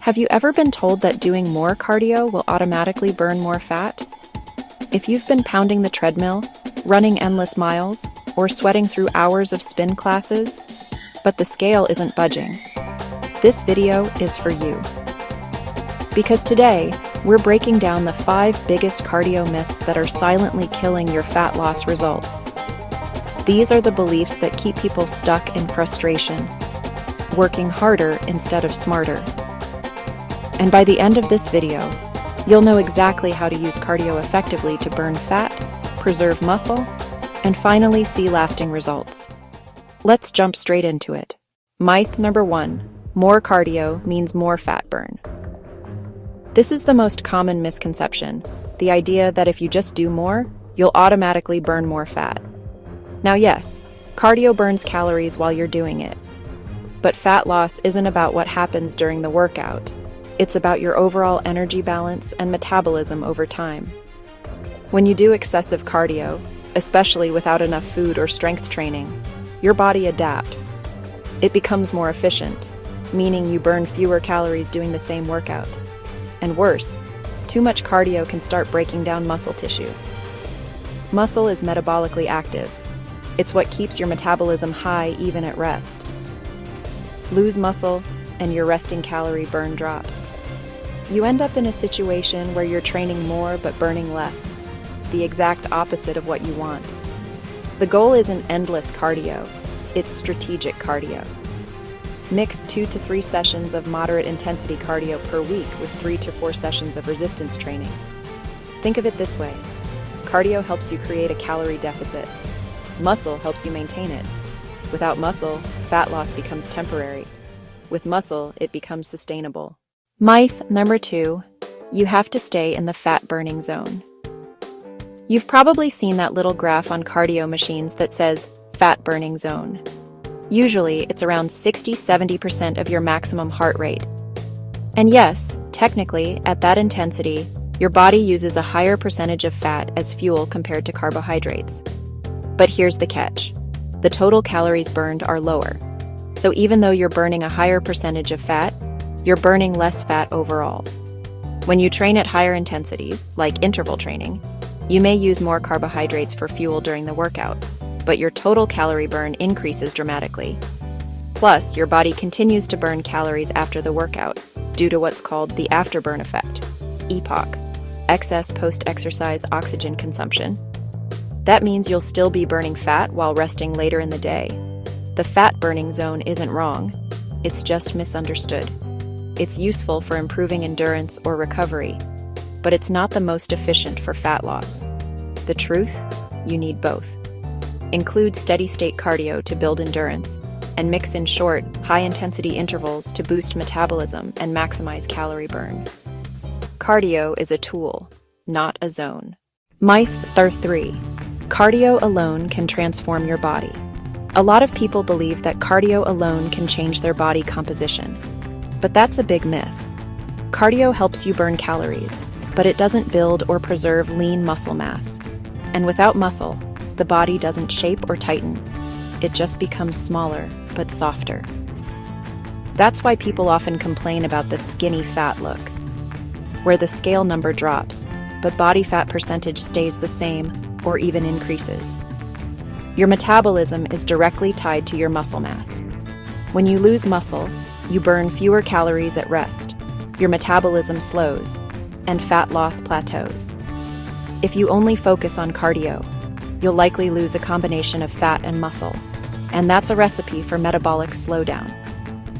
Have you ever been told that doing more cardio will automatically burn more fat? If you've been pounding the treadmill, running endless miles, or sweating through hours of spin classes, but the scale isn't budging, this video is for you. Because today, we're breaking down the 5 biggest cardio myths that are silently killing your fat loss results. These are the beliefs that keep people stuck in frustration, working harder instead of smarter. And by the end of this video, you'll know exactly how to use cardio effectively to burn fat, preserve muscle, and finally see lasting results. Let's jump straight into it. Myth number 1, more cardio means more fat burn. This is the most common misconception, the idea that if you just do more, you'll automatically burn more fat. Now yes, cardio burns calories while you're doing it, but fat loss isn't about what happens during the workout. It's about your overall energy balance and metabolism over time. When you do excessive cardio, especially without enough food or strength training, your body adapts. It becomes more efficient, meaning you burn fewer calories doing the same workout. And worse, too much cardio can start breaking down muscle tissue. Muscle is metabolically active. It's what keeps your metabolism high even at rest. Lose muscle, and your resting calorie burn drops. You end up in a situation where you're training more but burning less, the exact opposite of what you want. The goal isn't endless cardio, it's strategic cardio. Mix 2 to 3 sessions of moderate intensity cardio per week with 3 to 4 sessions of resistance training. Think of it this way: cardio helps you create a calorie deficit. Muscle helps you maintain it. Without muscle, fat loss becomes temporary. With muscle, it becomes sustainable. Myth number 2, you have to stay in the fat-burning zone. You've probably seen that little graph on cardio machines that says fat-burning zone. Usually, it's around 60–70% of your maximum heart rate. And yes, technically, at that intensity, your body uses a higher percentage of fat as fuel compared to carbohydrates. But here's the catch: the total calories burned are lower. So even though you're burning a higher percentage of fat, you're burning less fat overall. When you train at higher intensities, like interval training, you may use more carbohydrates for fuel during the workout, but your total calorie burn increases dramatically. Plus, your body continues to burn calories after the workout due to what's called the afterburn effect, EPOC, excess post-exercise oxygen consumption. That means you'll still be burning fat while resting later in the day. The fat-burning zone isn't wrong, it's just misunderstood. It's useful for improving endurance or recovery, but it's not the most efficient for fat loss. The truth? You need both. Include steady-state cardio to build endurance, and mix in short, high-intensity intervals to boost metabolism and maximize calorie burn. Cardio is a tool, not a zone. Myth 3, cardio alone can transform your body. A lot of people believe that cardio alone can change their body composition, but that's a big myth. Cardio helps you burn calories, but it doesn't build or preserve lean muscle mass. And without muscle, the body doesn't shape or tighten. It just becomes smaller, but softer. That's why people often complain about the skinny fat look, where the scale number drops, but body fat percentage stays the same or even increases. Your metabolism is directly tied to your muscle mass. When you lose muscle, you burn fewer calories at rest, your metabolism slows, and fat loss plateaus. If you only focus on cardio, you'll likely lose a combination of fat and muscle, and that's a recipe for metabolic slowdown.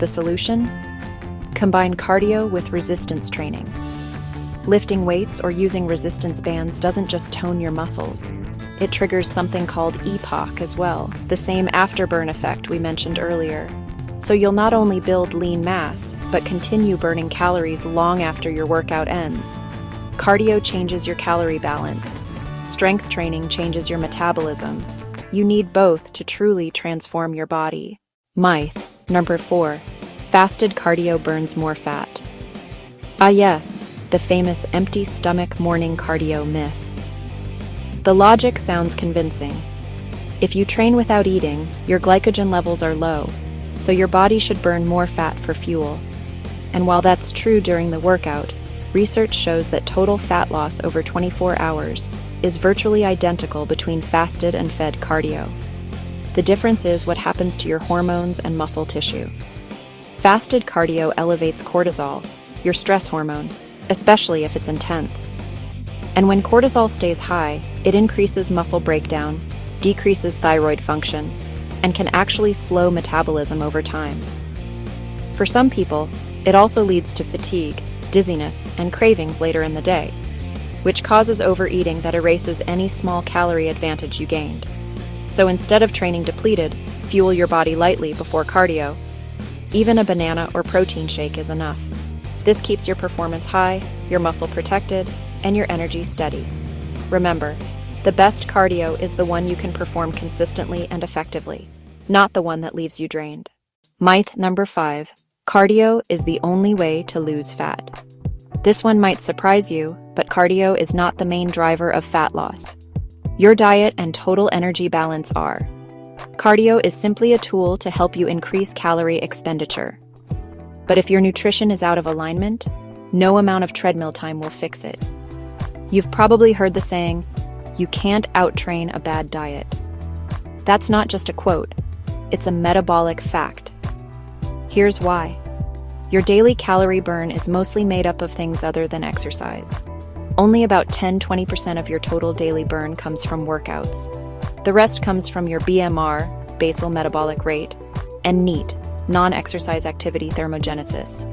The solution? Combine cardio with resistance training. Lifting weights or using resistance bands doesn't just tone your muscles. It triggers something called EPOC as well, the same afterburn effect we mentioned earlier. So you'll not only build lean mass, but continue burning calories long after your workout ends. Cardio changes your calorie balance. Strength training changes your metabolism. You need both to truly transform your body. Myth number 4, fasted cardio burns more fat. Ah yes, the famous empty stomach morning cardio myth. The logic sounds convincing. If you train without eating, your glycogen levels are low, so your body should burn more fat for fuel. And while that's true during the workout, research shows that total fat loss over 24 hours is virtually identical between fasted and fed cardio. The difference is what happens to your hormones and muscle tissue. Fasted cardio elevates cortisol, your stress hormone, especially if it's intense. And when cortisol stays high, it increases muscle breakdown, decreases thyroid function, and can actually slow metabolism over time. For some people, it also leads to fatigue, dizziness, and cravings later in the day, which causes overeating that erases any small calorie advantage you gained. So instead of training depleted, fuel your body lightly before cardio. Even a banana or protein shake is enough. This keeps your performance high, your muscle protected, and your energy steady. Remember, the best cardio is the one you can perform consistently and effectively, not the one that leaves you drained. Myth number 5. Cardio is the only way to lose fat. This one might surprise you, but cardio is not the main driver of fat loss. Your diet and total energy balance are. Cardio is simply a tool to help you increase calorie expenditure. But if your nutrition is out of alignment, no amount of treadmill time will fix it. You've probably heard the saying, "You can't out-train a bad diet." That's not just a quote, it's a metabolic fact. Here's why. Your daily calorie burn is mostly made up of things other than exercise. Only about 10–20% of your total daily burn comes from workouts. The rest comes from your BMR, basal metabolic rate, and NEAT, non-exercise activity thermogenesis.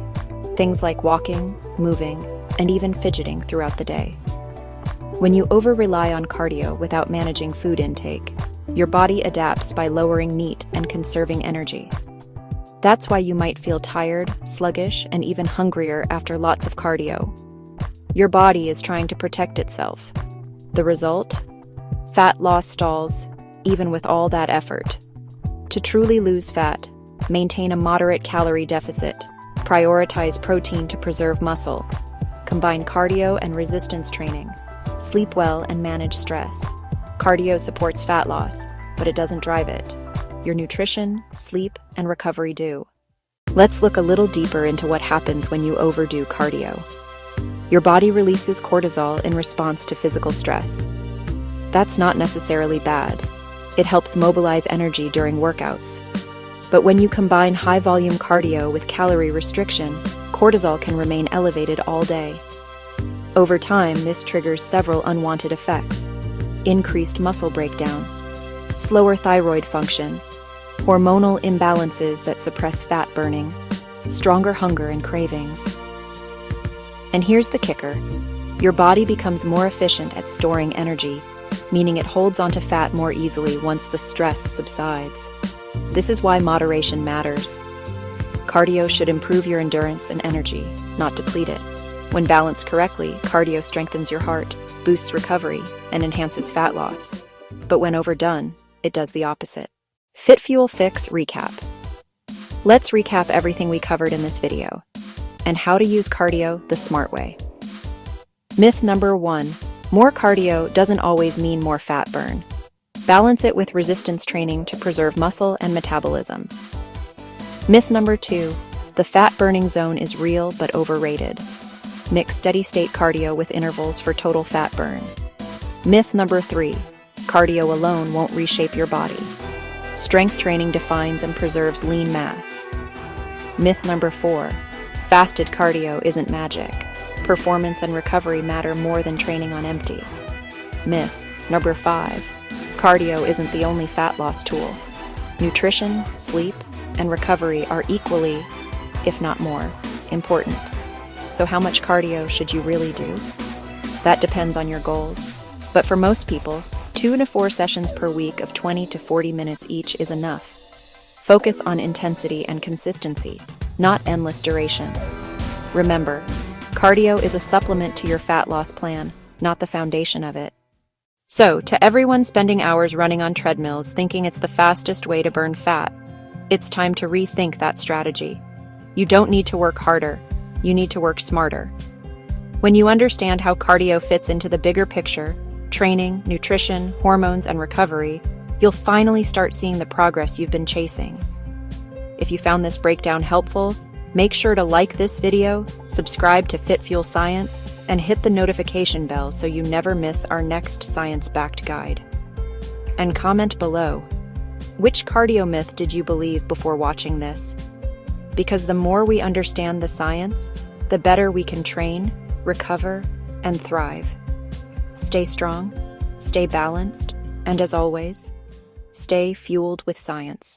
Things like walking, moving, and even fidgeting throughout the day. When you over-rely on cardio without managing food intake, your body adapts by lowering NEAT and conserving energy. That's why you might feel tired, sluggish, and even hungrier after lots of cardio. Your body is trying to protect itself. The result? Fat loss stalls, even with all that effort. To truly lose fat, maintain a moderate calorie deficit, prioritize protein to preserve muscle, combine cardio and resistance training, sleep well and manage stress. Cardio supports fat loss, but it doesn't drive it. Your nutrition, sleep, and recovery do. Let's look a little deeper into what happens when you overdo cardio. Your body releases cortisol in response to physical stress. That's not necessarily bad. It helps mobilize energy during workouts. But when you combine high-volume cardio with calorie restriction, cortisol can remain elevated all day. Over time, this triggers several unwanted effects: increased muscle breakdown, slower thyroid function, hormonal imbalances that suppress fat burning, stronger hunger and cravings. And here's the kicker. Your body becomes more efficient at storing energy, meaning it holds onto fat more easily once the stress subsides. This is why moderation matters. Cardio should improve your endurance and energy, not deplete it. When balanced correctly, cardio strengthens your heart, boosts recovery, and enhances fat loss. But when overdone, it does the opposite. FitFuel Fix Recap. Let's recap everything we covered in this video, and how to use cardio the smart way. Myth number 1. More cardio doesn't always mean more fat burn. Balance it with resistance training to preserve muscle and metabolism. Myth number 2. The fat burning zone is real but overrated. Mix steady-state cardio with intervals for total fat burn. Myth number 3. Cardio alone won't reshape your body. Strength training defines and preserves lean mass. Myth number 4. Fasted cardio isn't magic. Performance and recovery matter more than training on empty. Myth number 5. Cardio isn't the only fat loss tool. Nutrition, sleep, and recovery are equally, if not more, important. So how much cardio should you really do? That depends on your goals. But for most people, 2 to 4 sessions per week of 20 to 40 minutes each is enough. Focus on intensity and consistency, not endless duration. Remember, cardio is a supplement to your fat loss plan, not the foundation of it. So, to everyone spending hours running on treadmills thinking it's the fastest way to burn fat, it's time to rethink that strategy. You don't need to work harder, you need to work smarter. When you understand how cardio fits into the bigger picture, training, nutrition, hormones, and recovery, you'll finally start seeing the progress you've been chasing. If you found this breakdown helpful, Make sure to like this video, subscribe to FitFuel Science, and hit the notification bell so you never miss our next science-backed guide. And comment below, which cardio myth did you believe before watching this? Because the more we understand the science, the better we can train, recover, and thrive. Stay strong, stay balanced, and as always, stay fueled with science.